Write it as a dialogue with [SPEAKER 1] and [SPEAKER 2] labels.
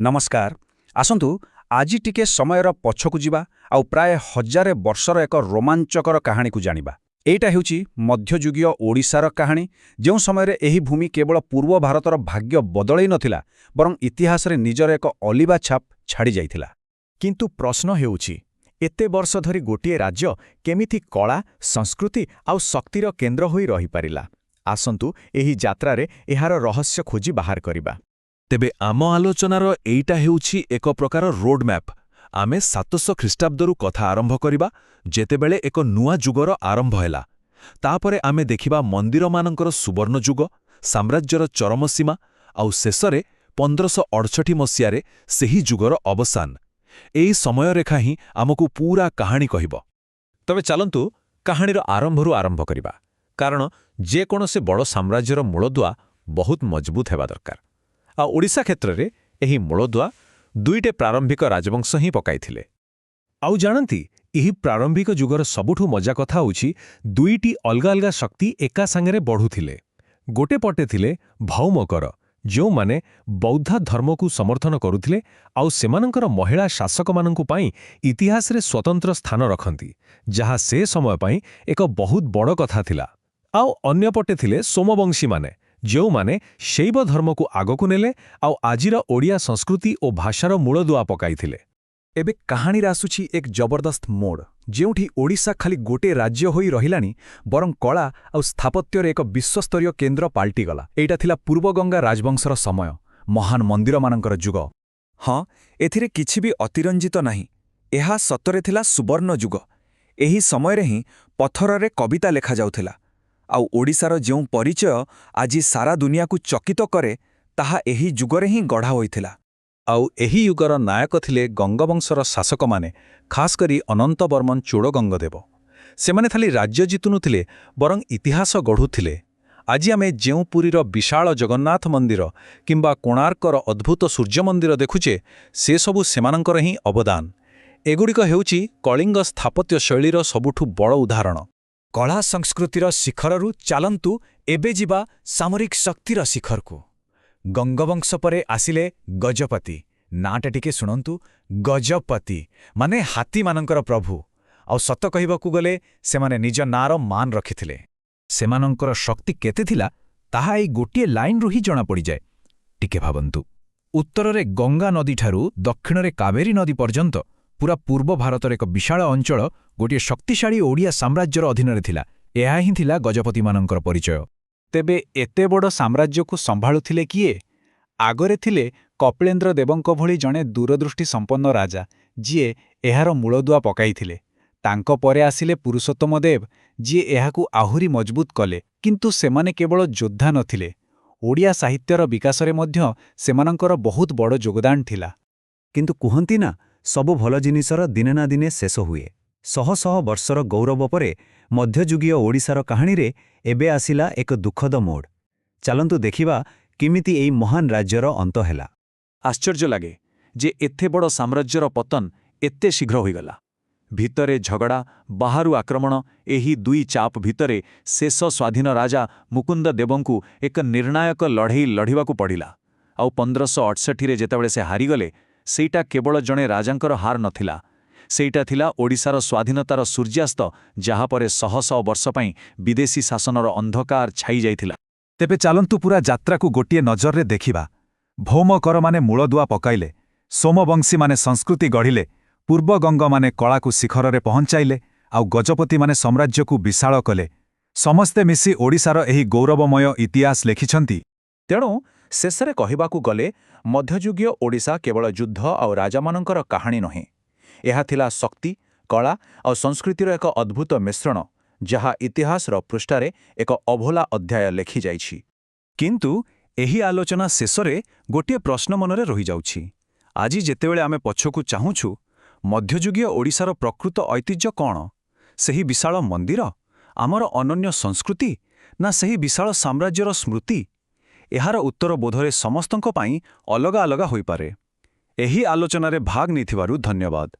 [SPEAKER 1] नमस्कार आसंतु आज टिके समयर पछकु जिबा आउ प्राय हजारे वर्षर एक रोमांचकर कहानी को जानिबा। एटा हेउची मध्ययुगीय ओडिशार कहानी जो समय एही भूमि केवल पूर्व भारतर भाग्य बदलै नथिला बरं इतिहास रे निजर एक अलिबा छाप छाड़ी जाइथिला।
[SPEAKER 2] किंतु प्रश्न हेउची एते वर्ष धरी गोटिए राज्य केमिथि कला संस्कृति आउ शक्तिर केन्द्र होई रही पारिला। आसंतु एही यात्रा रे एहार रहस्य खोजी बाहर करिबा।
[SPEAKER 3] तेबे आम आलोचनार एइटा हेउछि एक प्रकार रोड मैप। आमे 700 ख्रीष्टाब्दरू कथा आरंभ करिबा जेतेबेले एक नुआ जुगर आरंभ हैला। तापरे आमे देखिबा मंदिरमानंकर सुवर्ण जुग, साम्राज्यर चरम सीमा आउ शेषरे 1568 मसियारे सेही जुगर अवसान। एई समय रेखा ही आमकु पूरा कहानी कहिबो।
[SPEAKER 4] तबे चलंतु कहानीर आरंभरू आरंभ करिबा, कारण जे कोनोसे बड़ साम्राज्यर मूलदुआ बहुत मजबूत हेबा दरकार। आ ओडिशा क्षेत्र रे एही मूलदुआ दुईटे प्रारंभिक राजवंश ही पकाइथिले। आउ जानंती एही प्रारंभिक जुगर सबुठु मजा कथा होछि दुईटी अलगा अलगा शक्ति एका संगरे बढ़ुथिले। गोटे पटे थिले भौमकर जो माने बौद्ध धर्म को समर्थन करुथिले आउ सेमानंकर महिला शासक मानंकु पाई इतिहास रे स्वतंत्र स्थान रखंती, जहा से समय पाई एक बहुत बड़ कथा थिला। आउ अन्य पटे थिले सोमवंशी माने जो माने शैव धर्म को आगकु नेले आउ आजिर ओडिया संस्कृति और भाषार मूलदुआ पकाइथिले।
[SPEAKER 1] एबे कहानी आसुछि एक जबरदस्त मोड़ जेउठी ओडिशा खाली गोटे राज्य होई रहिलानी बरं कला आउ स्थापत्यर एक विश्वस्तरीय केन्द्र पाल्टी गला। एइटा थिला पूर्वगंगा राजवंशर समय, महान मंदिरमानंकर जुग। हाँ, एथिरे किछि भी अतिरंजित नाही। एहा सतरे थिला सुवर्ण जुग। एही समयरे ही पत्थररे कविता लेखा जाउथिला। आउ ओडिशार जेउ परिचय आजि सारा दुनिया को चकित करे ताहा एही जुगरे ही गढ़ा होइथिला। आउ एही युगर नायक थिले गंगवंशर शासक माने, खास करी अनंतवर्मन चोड़गंगदेव। सेमाने खाली राज्य जितुनुथिले बरं इतिहास गढ़ुथिले। आज आमे जेउ पुरीर विशाल जगन्नाथ मंदिर किंबा कोणार्कर अद्भुत सूर्य मंदिर देखुचे से सबु सेमानंकर ही अवदान। एगुड़िक हेउची कलिंग स्थापत्य शैलीर सबुठु बड़ उदाहरण। कला संस्कृतिर शिखररू चालंतु एबे जिबा सामरिक शक्तिर शिखर को। गंगवंश परे आसिले गजपति। नाटा टिके शुणंतु, गजपति माने हाथी मानंकर प्रभु। आउ सत कहिबाकु गले सेमाने निज नार मान रखिथिले। सेमानंकर शक्ति केते थिला ताहा एई गोटिए लाइन रु ही जणा पड़ी जाए। टिके भाबंतु, उत्तररे गंगा नदी ठारू दक्षिणरे कावेरी नदी पर्यंत पूरा पूर्व भारतर एक विशाल अंचल गोटे शक्तिशाली ओडिया साम्राज्यर अधीन थिला। एहा ही थिला गजपति मानंकर परिचय। तेबे एते बड़ साम्राज्य को संभाळुथिले किए? आगरे थिले कपिलेन्द्र देवंक भଳି जणे दूरदृष्टि संपन्न राजा, जिए एहार मूलदुआ पकाइथिले। तांको परे आसिले पुरुषोत्तम देव, जिए एहाकु आहुरी मजबूत कले। किंतु सेमाने केवल योद्धा नथिले, ओडिया साहित्यर विकासरे मध्य सेमानंकर बहुत बड़ योगदान थिला।
[SPEAKER 2] किंतु कुहंती ना, सबु भल जिनिसर दिने ना दिने शेष हुए। शह शह वर्षर गौरव परे मध्ययुगीय ओडिशार कहानी रे एबे आसिला एक दुखद मोड़। चलंतु देखिबा किमिति एई महान राज्यर अंत हेला।
[SPEAKER 4] आश्चर्य लागे जे एथे बड़ साम्राज्यर पतन एते शीघ्र होइगला। भितरे झगड़ा, बाहारु आक्रमण, एही दुई चाप भितरे शेष स्वाधीन राजा मुकुंद देवंकु एक निर्णायक लढ़ई लढ़िबाकु पड़िला। आउ 1568 रे जेतेबेले से हारिगले, सेइटा केवल जणे राजांकर हार नथिला, सेइटा थिला ओडिशार स्वाधीनतार सूर्यास्त, जहा परे शह शह वर्ष पई विदेशी शासनर अंधकार छाई जाइथिला।
[SPEAKER 1] तेबे चालंतु पूरा यात्रा को गोटिए नजर रे देखिबा। भौमकर माने मूलदुआ पकाइले, सोमवंशी माने संस्कृति गढ़िले, पूर्वगंग माने कला को शिखर रे पहुंचाइले, आउ गजपति माने साम्राज्य को विशाल कले। समस्ते मिसी ओडिशार एही गौरवमय इतिहास लेखिछंती। तेणु शेषरे कहिबाकु गले मध्ययुगीय ओडिशा केवल युद्ध आउ राजामानंकर कहानी नहे। एहा थिला शक्ति, कला और संस्कृतिर एक अद्भुत मिश्रण, जहा इतिहासर पृष्ठारे एक अभोला अध्याय लेखि जाइछि। किंतु एही आलोचना शेषरे गोटिए प्रश्न मनरे रहि जाउछि। आजि जेतेबेले आमे पछकु चाहुछु, मध्ययुगीय ओडिशार प्रकृत ऐतिह्य कौन? सेही विशाल मंदिर, आमर अनन्य संस्कृति, ना सेही विशाल साम्राज्यर स्मृति? एहार उत्तर बोधरे समस्तंक पाई अलगा अलगा होइपारे। एही आलोचनारे भाग नेथिबारु धन्यवाद।